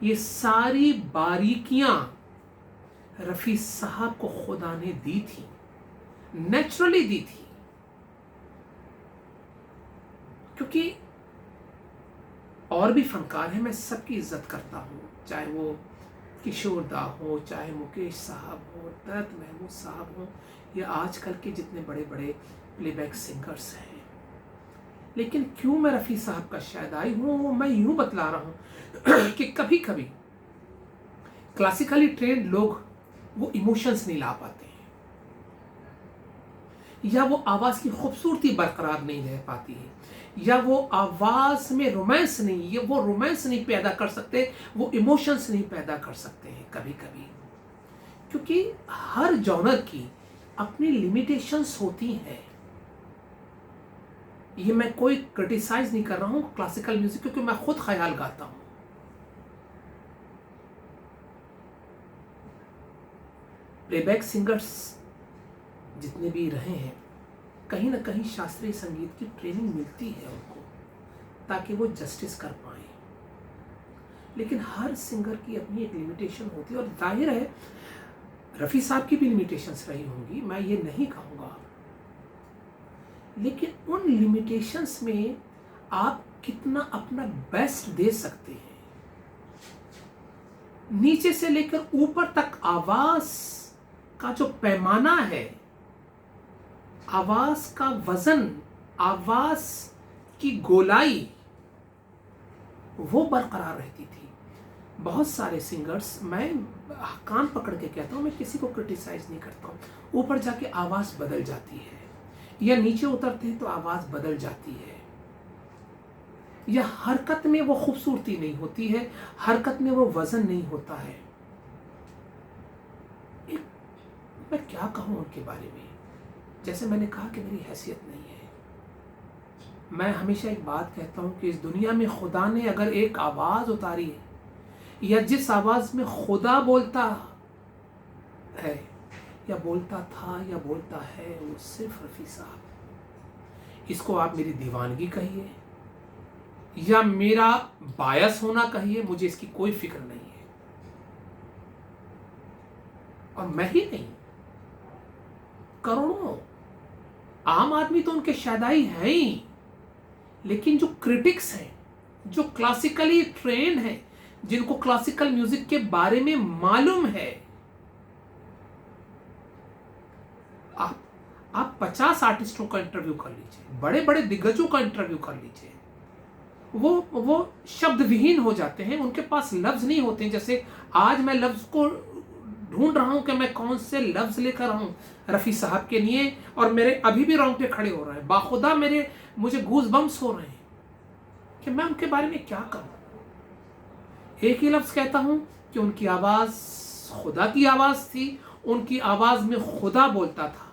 یہ ساری باریکیاں رفیع صاحب کو خدا نے دی تھی، نیچرلی دی تھی. کیونکہ اور بھی فنکار ہیں، میں سب کی عزت کرتا ہوں، چاہے وہ کشور دا ہو، چاہے مکیش صاحب ہو، دت محمود صاحب ہوں، یا آج کل کے جتنے بڑے بڑے پلے بیک سنگرز ہیں. لیکن کیوں میں رفیع صاحب کا شیدائی ہوں، وہ میں یوں بتلا رہا ہوں کہ کبھی کبھی کلاسیکلی ٹرینڈ لوگ وہ ایموشنز نہیں لا پاتے ہیں، یا وہ آواز کی خوبصورتی برقرار نہیں رہ پاتی ہے، یا وہ آواز میں رومانس نہیں، یہ وہ رومانس نہیں پیدا کر سکتے، وہ ایموشنز نہیں پیدا کر سکتے ہیں کبھی کبھی. کیونکہ ہر جانر کی اپنی لیمیٹیشنز ہوتی ہیں. یہ میں کوئی کرٹیسائز نہیں کر رہا ہوں کلاسیکل میوزک، کیونکہ میں خود خیال گاتا ہوں. پلے بیک سنگرز جتنے بھی رہے ہیں، کہیں نہ کہیں شاستری سنگیت کی ٹریننگ ملتی ہے ان کو، تاکہ وہ جسٹس کر پائیں. لیکن ہر سنگر کی اپنی ایک لیمیٹیشن ہوتی ہے، اور ظاہر ہے رفیع صاحب کی بھی لیمیٹیشنز رہی ہوں گی، میں یہ نہیں کہوں گا. لیکن ان لیمیٹیشنز میں آپ کتنا اپنا بیسٹ دے سکتے ہیں. نیچے سے لے کر اوپر تک آواز کا جو پیمانہ ہے، آواز کا وزن، آواز کی گولائی، وہ برقرار رہتی تھی. بہت سارے سنگرز، میں کان پکڑ کے کہتا ہوں، میں کسی کو کرٹیسائز نہیں کرتا ہوں، اوپر جا کے آواز بدل جاتی ہے، یا نیچے اترتے ہیں تو آواز بدل جاتی ہے، یا حرکت میں وہ خوبصورتی نہیں ہوتی ہے، حرکت میں وہ وزن نہیں ہوتا ہے. میں کیا کہوں ان کے بارے میں؟ جیسے میں نے کہا کہ میری حیثیت نہیں ہے. میں ہمیشہ ایک بات کہتا ہوں کہ اس دنیا میں خدا نے اگر ایک آواز اتاری ہے، یا جس آواز میں خدا بولتا ہے، یا بولتا تھا، یا بولتا ہے، وہ صرف رفیع صاحب. اس کو آپ میری دیوانگی کہیے یا میرا بایس ہونا کہیے، مجھے اس کی کوئی فکر نہیں ہے. اور میں ہی نہیں، کروڑوں عام آدمی تو ان کے شیدائی ہیں ہی. لیکن جو کرٹکس ہیں، جو کلاسیکلی ٹرینڈ ہیں، جن کو کلاسیکل میوزک کے بارے میں معلوم ہے، آپ 50 آرٹسٹوں کا انٹرویو کر لیجئے، بڑے بڑے دگجوں کا انٹرویو کر لیجئے، وہ شبد وہین ہو جاتے ہیں، ان کے پاس لفظ نہیں ہوتے ہیں. جیسے آج میں لفظ کو ڈھونڈ رہا ہوں کہ میں کون سے لفظ لے کر آؤں رفیع صاحب کے لیے، اور میرے ابھی بھی رونگٹے کھڑے ہو رہے ہیں، باخدا مجھے گوز بمپس ہو رہے ہیں کہ میں ان کے بارے میں کیا کہوں. ایک ہی لفظ کہتا ہوں کہ ان کی آواز خدا کی آواز تھی، ان کی آواز میں خدا بولتا تھا.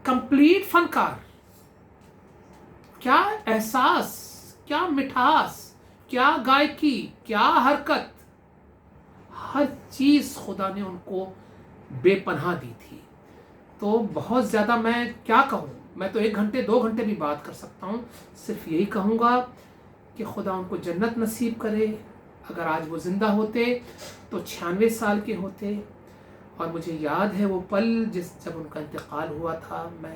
کمپلیٹ فنکار، کیا احساس، کیا مٹھاس، کیا گائکی، کیا حرکت، ہر چیز خدا نے ان کو بے پناہ دی تھی. تو بہت زیادہ میں کیا کہوں، میں تو 1 گھنٹے 2 گھنٹے بھی بات کر سکتا ہوں. صرف یہی کہوں گا کہ خدا ان کو جنت نصیب کرے. اگر آج وہ زندہ ہوتے تو 96 سال کے ہوتے. اور مجھے یاد ہے وہ پل جب ان کا انتقال ہوا تھا، میں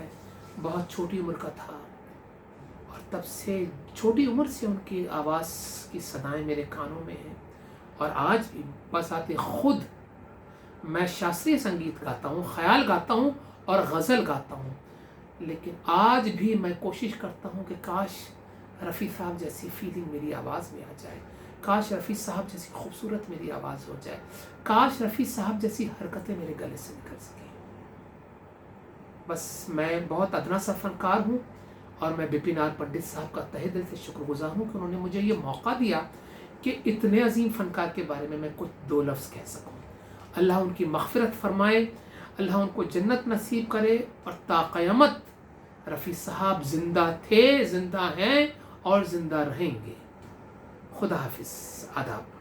بہت چھوٹی عمر کا تھا، اور تب سے چھوٹی عمر سے ان کی آواز کی صدائیں میرے کانوں میں ہیں. اور آج بھی بس آتے خود میں شاستری سنگیت گاتا ہوں، خیال گاتا ہوں اور غزل گاتا ہوں. لیکن آج بھی میں کوشش کرتا ہوں کہ کاش رفیع صاحب جیسی فیلنگ میری آواز میں آ جائے، کاش رفیع صاحب جیسی خوبصورت میری آواز ہو جائے، کاش رفیع صاحب جیسی حرکتیں میرے گلے سے نکل سکیں. بس میں بہت ادنا سا فنکار ہوں، اور میں بپن آر پنڈت صاحب کا تہہ دل سے شکر گزار ہوں کہ انہوں نے مجھے یہ موقع دیا کہ اتنے عظیم فنکار کے بارے میں کچھ 2 لفظ کہہ سکوں. اللہ ان کی مغفرت فرمائے، اللہ ان کو جنت نصیب کرے، اور تا قیامت رفیع صاحب زندہ تھے، زندہ ہیں اور زندہ رہیں گے. خدا حافظ. آداب.